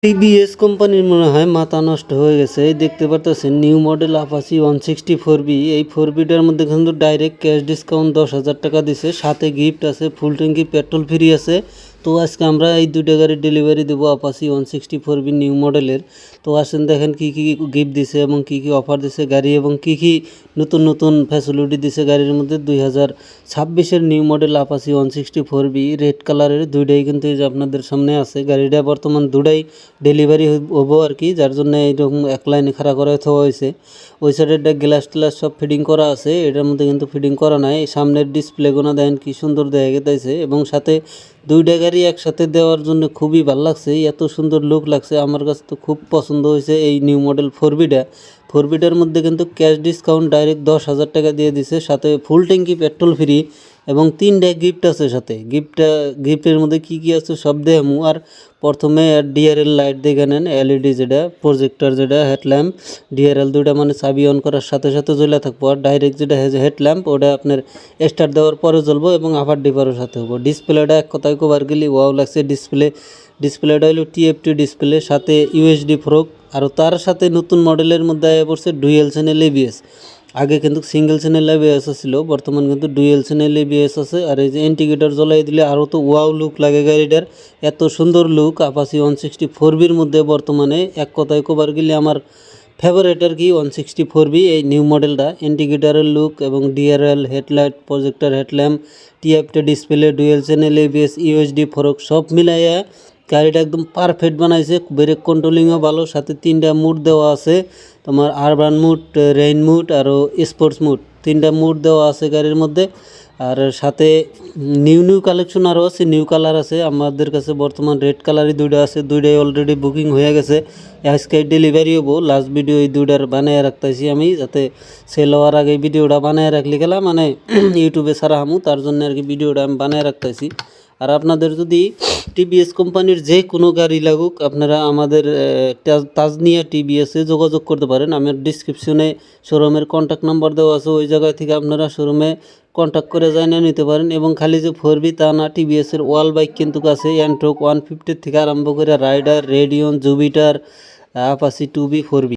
TVS কোম্পানির মনে হয় মাথা নষ্ট হয়ে গেছে। এই দেখতে পারতেছেন নিউ মডেল আপাচি 164B। এই 4Bটার মধ্যে কিন্তু ডাইরেক্ট ক্যাশ ডিসকাউন্ট 10,000 টাকা দিছে, সাথে গিফট আছে, ফুল ট্যাঙ্কি পেট্রোল ফ্রি আছে। তো আজকে আমরা এই দুইটা গাড়ির ডেলিভারি দেবো আপাচি 164B নিউ মডেলের। তো আসেন দেখেন কি কি গিফট দিছে এবং কি কি অফার দিছে গাড়ি, এবং কি কি নতুন নতুন ফ্যাসিলিটি দিছে গাড়ির মধ্যে। 2026-এর new model Apache 164B red কালারের দুইটাই কিন্তু এই যে আপনাদের সামনে আছে। গাড়িটা বর্তমান দুটাই ডেলিভারি হবো আর কি, যার জন্য এইরকম এক লাইনে খাড়া করে থাকা হয়েছে। ওই সাইডেরটা গ্লাস টেলাস সব ফিটিং করা আছে, এটার মধ্যে কিন্তু ফিটিং করা নাই। সামনের ডিসপ্লেগুলো দেখেন কি সুন্দর দেখা গেছে, এবং সাথে দুইটা গাড়ি একসাথে দেওয়ার জন্য খুবই ভালো লাগছে, এত সুন্দর লুক লাগছে। আমার কাছে তো খুব পছন্দ হয়েছে এই নিউ মডেল 4Bটার মধ্যে কিন্তু ক্যাশ ডিসকাউন্ট ডাইরেক্ট 10,000 টাকা দিয়ে দিছে, সাথে ফুল ট্যাঙ্কি পেট্রোল ফ্রি এবং 3টা গিফট আছে সাথে। গিফটের মধ্যে কি কি আছে সব দেখামু। আর প্রথমে ডিআরএল লাইট দেখে নেন, এলইডি যেটা প্রজেক্টর, যেটা হেডল্যাম্প। ডিআরএল দুইটা মানে চাবি অন করার সাথে সাথে জ্বলে থাকবো, আর ডাইরেক্ট যেটা হেডল্যাম্প ওটা আপনার স্টার্ট দেওয়ার পরে জ্বলবো এবং আবার ডিপারের সাথে হবো। ডিসপ্লেটা এক কথায় কভার গেলি ওয়াও লাগছে। ডিসপ্লেটা হলো টিএফটি ডিসপ্লে, সাথে ইউএসডি ফ্রক। আর তার সাথে নতুন মডেলের মধ্যে আয়া পড়ছে ডুয়েল চ্যানেল এবিএস। আগে কিন্তু সিঙ্গেল চ্যানেল এবিএস ছিল, বর্তমান কিন্তু ডুয়েল চ্যানেল এবিএস আছে। আর এই যে ইন্ডিকেটর জ্বলাই দিলে আরও তো ওয়াও লুক লাগে গাড়িটার, এত সুন্দর লুক আপাচি 164Bর মধ্যে। বর্তমানে এক কথায় কবার গেলে আমার ফেভারিট আর কি 164B এই নিউ মডেলটা। ইন্ডিকেটারের লুক এবং DRL headlight, projector headlamp, TFT display, dual channel ABS, USD fork সব মিলাইয়া গাড়িটা একদম পারফেক্ট বানাইছে। ব্রেক কন্ট্রোলিংও ভালো, সাথে 3টা মুড দেওয়া আছে, তোমার আরবান মুড, রেইন মুড আরও স্পোর্টস মুড, 3টা মুড দেওয়া আছে গাড়ির মধ্যে। আর সাথে নিউ কালেকশন আরও আছে, নিউ কালার আছে আমাদের কাছে। বর্তমান রেড কালারই দুইটা আছে, দুইটাই অলরেডি বুকিং হয়ে গেছে, আজকে ডেলিভারি হবো। লাস্ট ভিডিও এই দুইটার বানিয়ে রাখতেছি আমি, যাতে সেল হওয়ার আগে ভিডিওটা বানিয়ে রাখলে গেলাম মানে ইউটিউবে ছাড়া হামু, তার জন্য আর কি ভিডিওটা আমি বানিয়ে রাখতেছি। আর আপনাদের যদি টিভিএস কোম্পানির যে কোনো গাড়ি লাগুক, আপনারা আমাদের তাজনিয়া টিভিএসে যোগাযোগ করতে পারেন। আমার ডিসক্রিপশনে শোরুমের কন্ট্যাক্ট নাম্বার দেওয়া আছে, ওই জায়গা থেকে আপনারা শোরুমে কন্ট্যাক্ট করে জানিয়ে নিতে পারেন। এবং খালি যে 4B তা না, টিভিএসের ওয়াল বাইক কিন্তু আছে, অ্যান্ট্রোক 150 থেকে আরম্ভ করে rider, Radeon, Jupiter, Apache 2B 4B।